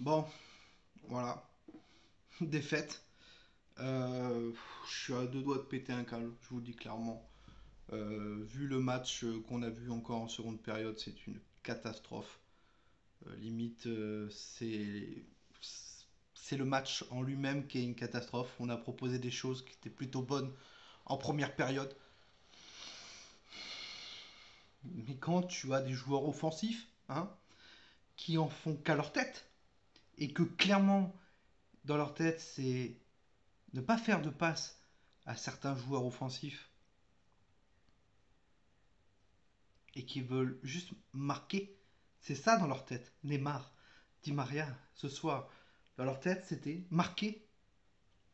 Bon, voilà. Défaite. Je suis à deux doigts de péter un câble, je vous le dis clairement. Vu le match qu'on a vu encore en seconde période, c'est une catastrophe. Limite, c'est le match en lui-même qui est une catastrophe. On a proposé des choses qui étaient plutôt bonnes en première période. Mais quand tu as des joueurs offensifs, hein, qui en font qu'à leur tête, et que clairement, dans leur tête, c'est ne pas faire de passe à certains joueurs offensifs et qui veulent juste marquer, c'est ça dans leur tête. Neymar, Di Maria, ce soir, dans leur tête, c'était marquer,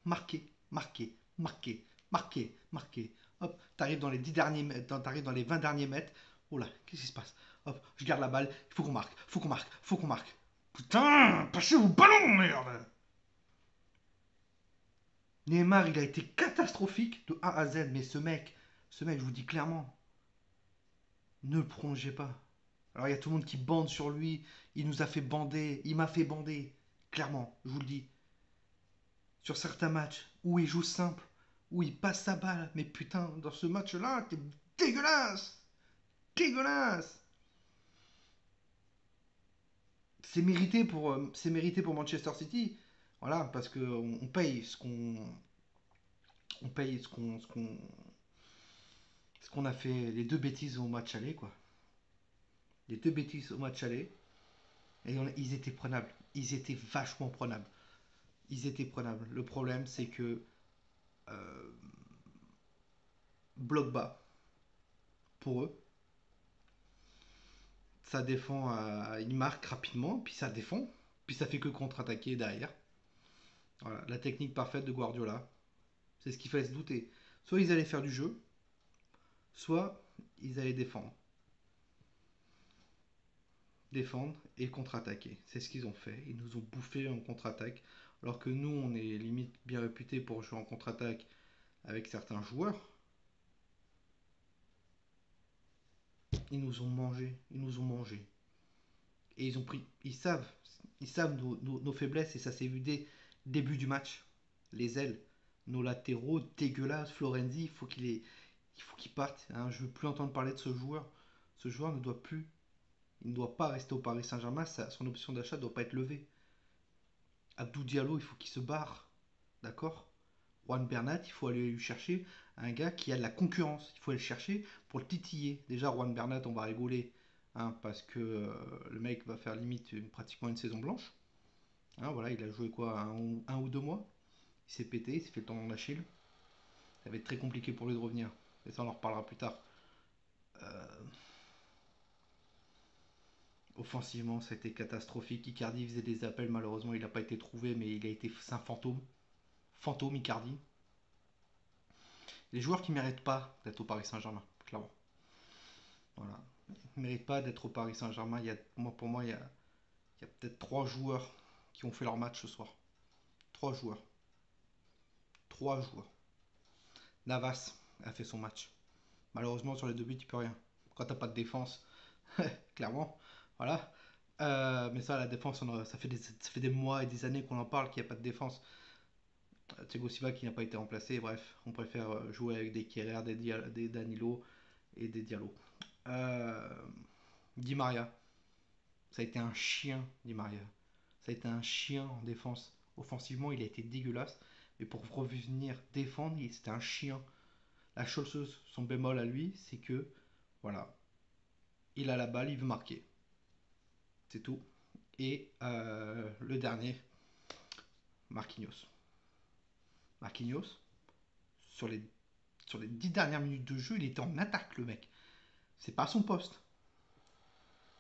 marquer, marquer, marquer, marquer, marquer. Hop, t'arrives dans les 10 derniers mètres, t'arrives dans les 20 derniers mètres. Oh là, qu'est-ce qui se passe? Hop, je garde la balle, il faut qu'on marque, faut qu'on marque, faut qu'on marque. Putain, passez au ballon, merde! Neymar, il a été catastrophique de A à Z, mais ce mec, je vous dis clairement, ne le prolongez pas. Alors il y a tout le monde qui bande sur lui, il nous a fait bander, il m'a fait bander, clairement, je vous le dis. Sur certains matchs où il joue simple, où il passe sa balle, mais putain, dans ce match-là, t'es dégueulasse! Dégueulasse! C'est mérité pour Manchester City. Voilà, parce que on paye on paye ce qu'on a fait, les deux bêtises au match aller, quoi. Les deux bêtises au match aller, et ils étaient prenables. Ils étaient vachement prenables. Ils étaient prenables. Le problème, c'est que euh, bloc bas pour eux, ça défend, ils marquent rapidement, puis ça défend, puis ça fait que contre-attaquer derrière. Voilà, la technique parfaite de Guardiola, c'est ce qui fallait se douter. Soit ils allaient faire du jeu, soit ils allaient défendre. Défendre et contre-attaquer. C'est ce qu'ils ont fait. Ils nous ont bouffé en contre-attaque. Alors que nous, on est limite bien réputé pour jouer en contre-attaque avec certains joueurs. Ils nous ont mangé. Ils nous ont mangé. Et ils ont pris. Ils savent nos faiblesses et ça s'est vu dès le début du match. Les ailes, nos latéraux dégueulasses. Florenzi, il faut qu'il parte. Hein. Je ne veux plus entendre parler de ce joueur. Ce joueur ne doit plus. Il ne doit pas rester au Paris Saint-Germain. Son option d'achat ne doit pas être levée. Abdou Diallo, il faut qu'il se barre. D'accord. Juan Bernat, il faut aller lui chercher un gars qui a de la concurrence. Il faut aller le chercher pour le titiller. Déjà, Juan Bernat, on va rigoler. Hein, parce que le mec va faire limite pratiquement une saison blanche. Hein, voilà, il a joué quoi, un ou 2 mois. Il s'est pété, il s'est fait le tendon d'Achille. Ça va être très compliqué pour lui de revenir. Et ça, on en reparlera plus tard. Offensivement, ça a été catastrophique. Icardi faisait des appels, malheureusement, il n'a pas été trouvé, mais il a été. C'est un fantôme. Fantôme, Icardi. Les joueurs qui ne méritent pas d'être au Paris Saint-Germain, clairement. Voilà. Ils ne méritent pas d'être au Paris Saint-Germain. Pour moi, il y a peut-être 3 joueurs qui ont fait leur match ce soir. 3 joueurs. 3 joueurs. Navas a fait son match. Malheureusement, sur les 2 buts, il peut rien. Quand t'as pas de défense, clairement. Voilà. Mais ça, la défense, ça fait des mois et des années qu'on en parle qu'il n'y a pas de défense. Thiago Silva qui n'a pas été remplacé. Bref, on préfère jouer avec des Kerrer, des Danilo et des Diallo. Euh, Di Maria, ça a été un chien, Di Maria. Ça a été un chien en défense. Offensivement, il a été dégueulasse. Mais pour revenir défendre, c'était un chien. La chose, son bémol à lui, c'est que, voilà, il a la balle, il veut marquer. C'est tout. Et le dernier, Marquinhos. Marquinhos, sur les, sur les 10 dernières minutes de jeu, il était en attaque, le mec. C'est pas son poste.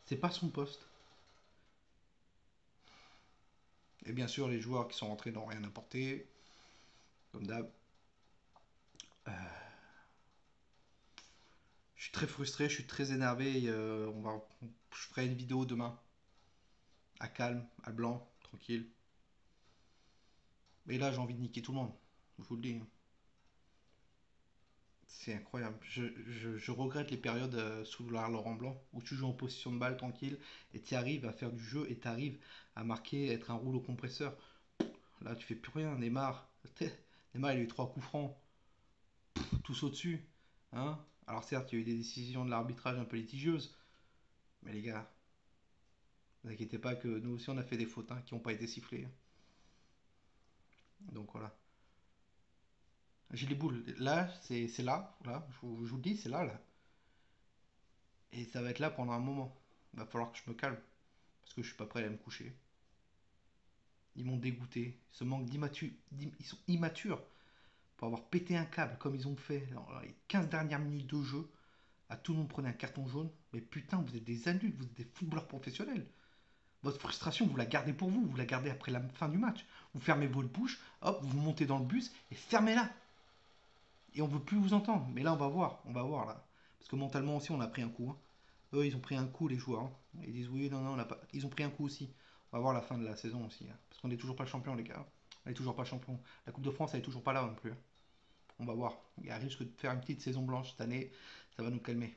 C'est pas son poste. Et bien sûr, les joueurs qui sont rentrés n'ont rien apporté. Comme d'hab. Je suis très frustré, je suis très énervé. Je ferai une vidéo demain. À calme, à blanc, tranquille. Et là, j'ai envie de niquer tout le monde. Je vous le dis. C'est incroyable. Je regrette les périodes sous Laurent Blanc où tu joues en position de balle tranquille et tu arrives à faire du jeu et tu arrives à marquer, être un rouleau compresseur. Là, tu fais plus rien. Neymar, il a eu 3 coups francs, tous au-dessus. Hein. Alors, certes, il y a eu des décisions de l'arbitrage un peu litigieuses, mais les gars, ne vous inquiétez pas que nous aussi on a fait des fautes hein, qui n'ont pas été sifflées. Donc voilà. J'ai les boules. Là, c'est là. Là, je vous le dis, c'est là, là. Et ça va être là pendant un moment. Il va falloir que je me calme. Parce que je suis pas prêt à aller me coucher. Ils m'ont dégoûté. Ils Ils sont immatures pour avoir pété un câble comme ils ont fait dans les 15 dernières minutes de jeu. À tout le monde prenait un carton jaune. Mais putain, vous êtes des adultes, vous êtes des footballeurs professionnels. Votre frustration, vous la gardez pour vous. Vous la gardez après la fin du match. Vous fermez votre bouche, hop, vous montez dans le bus et fermez-la. Et on veut plus vous entendre. Mais là, on va voir là. Parce que mentalement aussi, on a pris un coup. Hein. Eux, ils ont pris un coup, les joueurs. Hein. Ils disent oui, non, non, on a pas. Ils ont pris un coup aussi. On va voir la fin de la saison aussi. Hein. Parce qu'on n'est toujours pas champion, les gars. On n'est toujours pas champion. La Coupe de France, elle est toujours pas là non plus. Hein. On va voir. Il risque de faire une petite saison blanche cette année. Ça va nous calmer.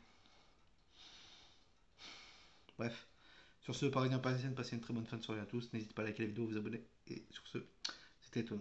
Bref. Sur ce, Parisien Parisienne, passez une très bonne fin de soirée à tous. N'hésitez pas à liker la vidéo, vous abonner. Et sur ce, c'était tout.